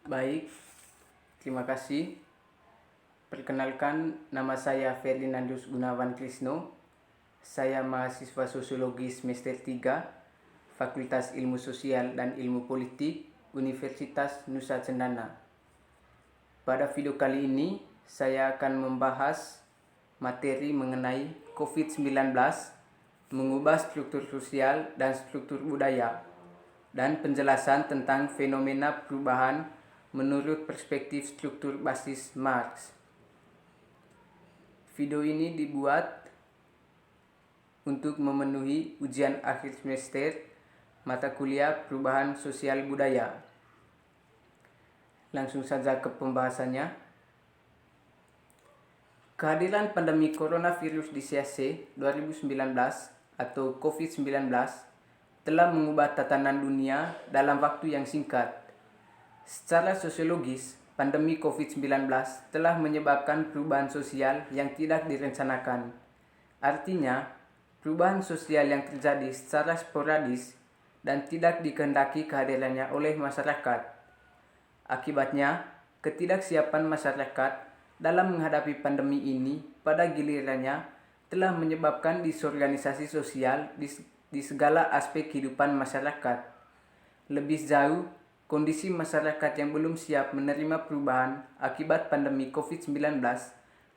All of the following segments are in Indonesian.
Baik, terima kasih. Perkenalkan, nama saya Ferdinandus Gunawan Krisno. Saya mahasiswa Sosiologi semester 3, Fakultas Ilmu Sosial dan Ilmu Politik, Universitas Nusa Cendana. Pada video kali ini, saya akan membahas materi mengenai COVID-19, mengubah struktur sosial dan struktur budaya, dan penjelasan tentang fenomena perubahan menurut perspektif struktur basis Marx. Video ini dibuat untuk memenuhi ujian akhir semester mata kuliah perubahan sosial budaya. Langsung saja ke pembahasannya. Kehadiran pandemi coronavirus disease 2019 atau COVID-19 telah mengubah tatanan dunia dalam waktu yang singkat. Secara sosiologis, pandemi COVID-19 telah menyebabkan perubahan sosial yang tidak direncanakan. Artinya, perubahan sosial yang terjadi secara sporadis dan tidak dikehendaki kehadirannya oleh masyarakat. Akibatnya, ketidaksiapan masyarakat dalam menghadapi pandemi ini pada gilirannya telah menyebabkan disorganisasi sosial di segala aspek kehidupan masyarakat. Lebih jauh, kondisi masyarakat yang belum siap menerima perubahan akibat pandemi COVID-19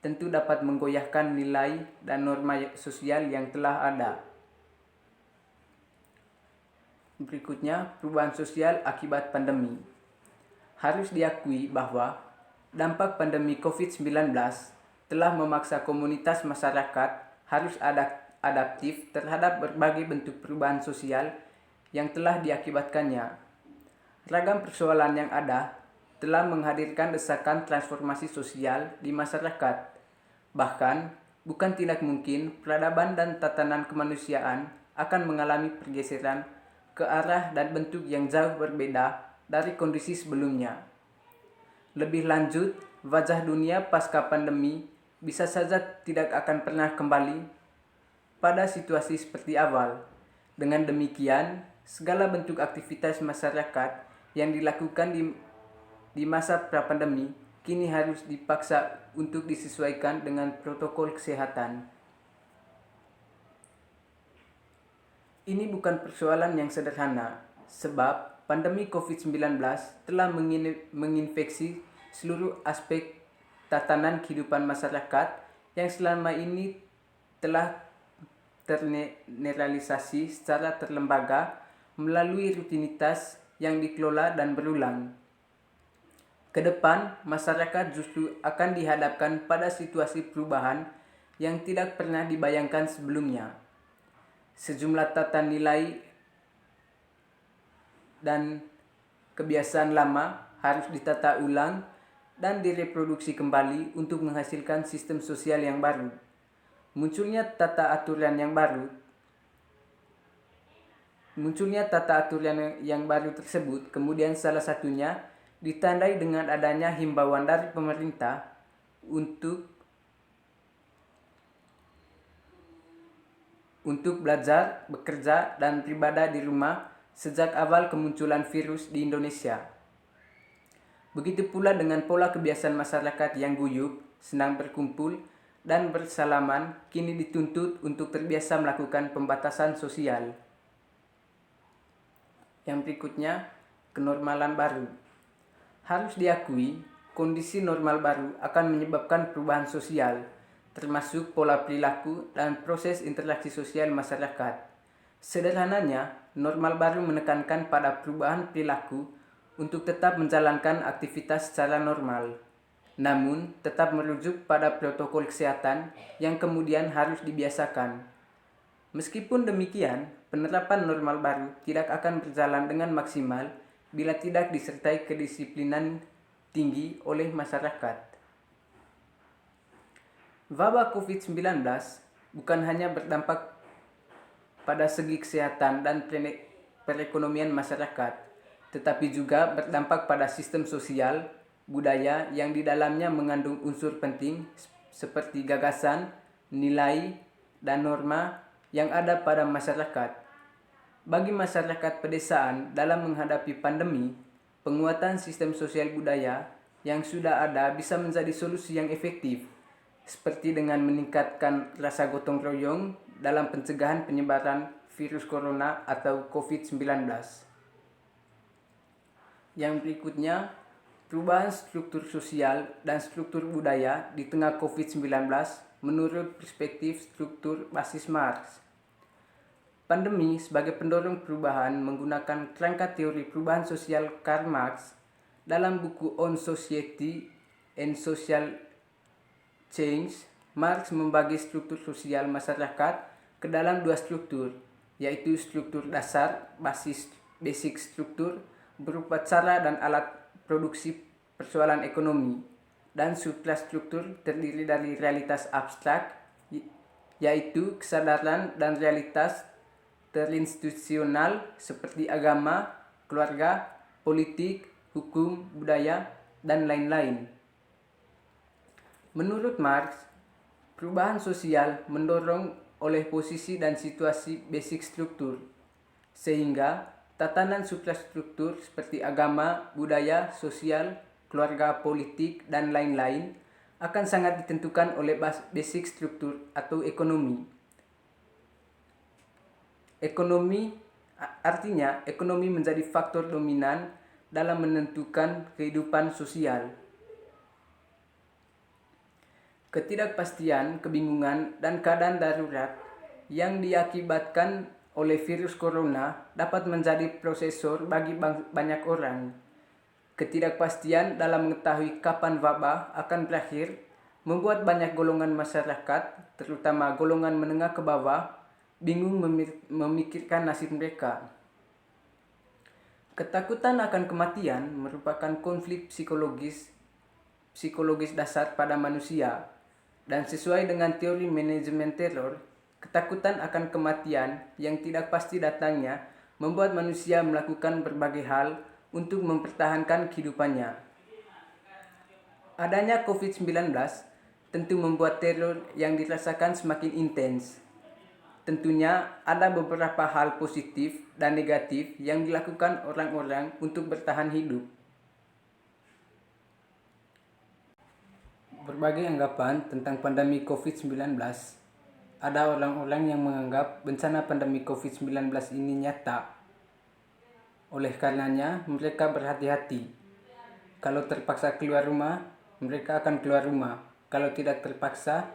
tentu dapat menggoyahkan nilai dan norma sosial yang telah ada. Berikutnya, perubahan sosial akibat pandemi. Harus diakui bahwa dampak pandemi COVID-19 telah memaksa komunitas masyarakat harus adaptif terhadap berbagai bentuk perubahan sosial yang telah diakibatkannya. Ragam persoalan yang ada telah menghadirkan desakan transformasi sosial di masyarakat. Bahkan, bukan tidak mungkin peradaban dan tatanan kemanusiaan akan mengalami pergeseran ke arah dan bentuk yang jauh berbeda dari kondisi sebelumnya. Lebih lanjut, wajah dunia pasca pandemi bisa saja tidak akan pernah kembali pada situasi seperti awal. Dengan demikian, segala bentuk aktivitas masyarakat yang dilakukan di masa pra-pandemi kini harus dipaksa untuk disesuaikan dengan protokol kesehatan. Ini bukan persoalan yang sederhana, sebab pandemi COVID-19 telah menginfeksi seluruh aspek tatanan kehidupan masyarakat yang selama ini telah tergeneralisasi secara terlembaga melalui rutinitas yang dikelola dan berulang. Ke depan, masyarakat justru akan dihadapkan pada situasi perubahan yang tidak pernah dibayangkan sebelumnya. Sejumlah tata nilai dan kebiasaan lama harus ditata ulang dan direproduksi kembali untuk menghasilkan sistem sosial yang baru. Munculnya tata aturan yang baru tersebut kemudian salah satunya ditandai dengan adanya himbauan dari pemerintah untuk belajar, bekerja, dan beribadah di rumah sejak awal kemunculan virus di Indonesia. Begitu pula dengan pola kebiasaan masyarakat yang guyup, senang berkumpul, dan bersalaman kini dituntut untuk terbiasa melakukan pembatasan sosial. Yang berikutnya, kenormalan baru. Harus diakui, kondisi normal baru akan menyebabkan perubahan sosial, termasuk pola perilaku dan proses interaksi sosial masyarakat. Sederhananya, normal baru menekankan pada perubahan perilaku untuk tetap menjalankan aktivitas secara normal, namun tetap merujuk pada protokol kesehatan yang kemudian harus dibiasakan. Meskipun demikian, penerapan normal baru tidak akan berjalan dengan maksimal bila tidak disertai kedisiplinan tinggi oleh masyarakat. Wabah COVID-19 bukan hanya berdampak pada segi kesehatan dan perekonomian masyarakat, tetapi juga berdampak pada sistem sosial, budaya yang di dalamnya mengandung unsur penting seperti gagasan, nilai, dan norma yang ada pada masyarakat. Bagi masyarakat pedesaan dalam menghadapi pandemi, penguatan sistem sosial budaya yang sudah ada bisa menjadi solusi yang efektif, seperti dengan meningkatkan rasa gotong royong dalam pencegahan penyebaran virus corona atau COVID-19. Yang berikutnya, perubahan struktur sosial dan struktur budaya di tengah COVID-19 menurut perspektif struktur basis Marx. Pandemi sebagai pendorong perubahan menggunakan kerangka teori perubahan sosial Karl Marx dalam buku On Society and Social Change. Marx membagi struktur sosial masyarakat ke dalam dua struktur, yaitu struktur dasar, basic struktur, berupa cara dan alat produksi persoalan ekonomi, dan suprastruktur terdiri dari realitas abstrak, yaitu kesadaran dan realitas terinstitusional seperti agama, keluarga, politik, hukum, budaya, dan lain-lain. Menurut Marx, perubahan sosial mendorong oleh posisi dan situasi basic struktur, sehingga tatanan suprastruktur seperti agama, budaya, sosial, keluarga, politik, dan lain-lain akan sangat ditentukan oleh basic struktur atau ekonomi. Artinya ekonomi menjadi faktor dominan dalam menentukan kehidupan sosial. Ketidakpastian, kebingungan, dan keadaan darurat yang diakibatkan oleh virus corona dapat menjadi prosesor bagi banyak orang. Ketidakpastian dalam mengetahui kapan wabah akan berakhir membuat banyak golongan masyarakat, terutama golongan menengah ke bawah, bingung memikirkan nasib mereka. Ketakutan akan kematian merupakan konflik psikologis dasar pada manusia, dan sesuai dengan teori manajemen teror, ketakutan akan kematian yang tidak pasti datangnya membuat manusia melakukan berbagai hal untuk mempertahankan kehidupannya. Adanya COVID-19 tentu membuat teror yang dirasakan semakin intens. Tentunya ada beberapa hal positif dan negatif yang dilakukan orang-orang untuk bertahan hidup. Berbagai anggapan tentang pandemi COVID-19. Ada orang-orang yang menganggap bencana pandemi COVID-19 ini nyata. Oleh karenanya, mereka berhati-hati. Kalau terpaksa keluar rumah, mereka akan keluar rumah. Kalau tidak terpaksa,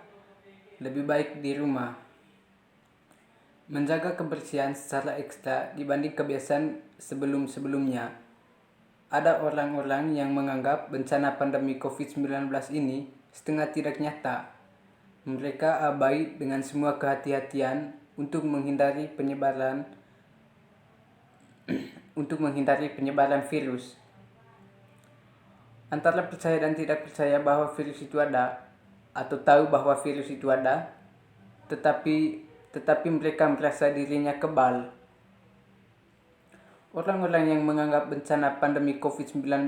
lebih baik di rumah. Menjaga kebersihan secara ekstra dibanding kebiasaan sebelum-sebelumnya. Ada orang-orang yang menganggap bencana pandemi COVID-19 ini setengah tidak nyata. Mereka abai dengan semua kehati-hatian untuk menghindari penyebaran virus. Antara percaya dan tidak percaya bahwa virus itu ada, atau tahu bahwa virus itu ada, tetapi mereka merasa dirinya kebal. Orang-orang yang menganggap bencana pandemi COVID-19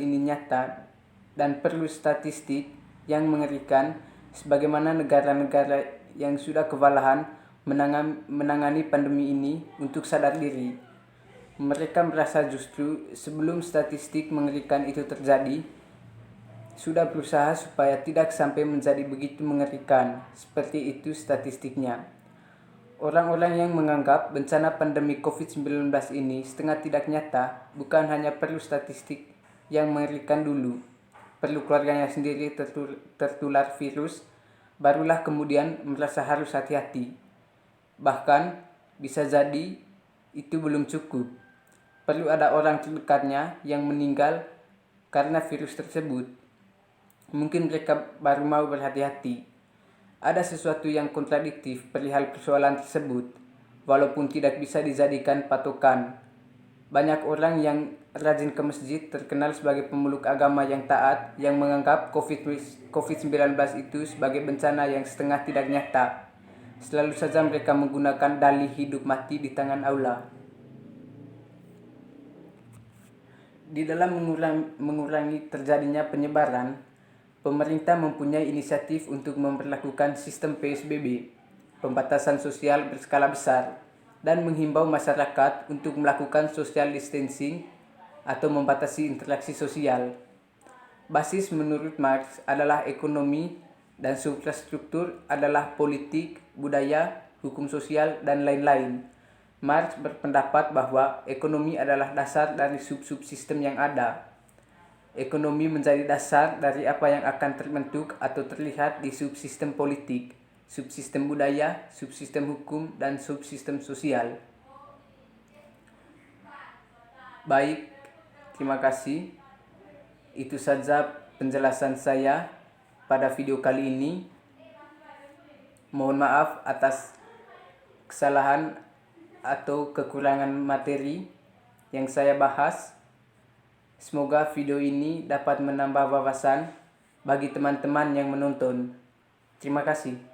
ini nyata dan perlu statistik yang mengerikan, sebagaimana negara-negara yang sudah kewalahan menangani pandemi ini untuk sadar diri. Mereka merasa justru sebelum statistik mengerikan itu terjadi, sudah berusaha supaya tidak sampai menjadi begitu mengerikan, seperti itu statistiknya. Orang-orang yang menganggap bencana pandemi COVID-19 ini setengah tidak nyata, bukan hanya perlu statistik yang mengerikan dulu, perlu keluarganya sendiri tertular virus, barulah kemudian merasa harus hati-hati. Bahkan, bisa jadi itu belum cukup. Perlu ada orang terdekatnya yang meninggal karena virus tersebut. Mungkin mereka baru mau berhati-hati. Ada sesuatu yang kontradiktif perihal persoalan tersebut, walaupun tidak bisa dijadikan patokan. Banyak orang yang rajin ke masjid terkenal sebagai pemeluk agama yang taat, yang menganggap COVID-19 itu sebagai bencana yang setengah tidak nyata. Selalu saja mereka menggunakan dalih hidup mati di tangan Allah. Di dalam mengurangi terjadinya penyebaran, pemerintah mempunyai inisiatif untuk memperlakukan sistem PSBB, pembatasan sosial berskala besar, dan menghimbau masyarakat untuk melakukan social distancing atau membatasi interaksi sosial. Basis menurut Marx adalah ekonomi dan substruktur adalah politik, budaya, hukum sosial, dan lain-lain. Marx berpendapat bahwa ekonomi adalah dasar dari sub-sub sistem yang ada. Ekonomi menjadi dasar dari apa yang akan terbentuk atau terlihat di subsistem politik, subsistem budaya, subsistem hukum, dan subsistem sosial. Baik, terima kasih. Itu saja penjelasan saya pada video kali ini. Mohon maaf atas kesalahan atau kekurangan materi yang saya bahas. Semoga video ini dapat menambah wawasan bagi teman-teman yang menonton. Terima kasih.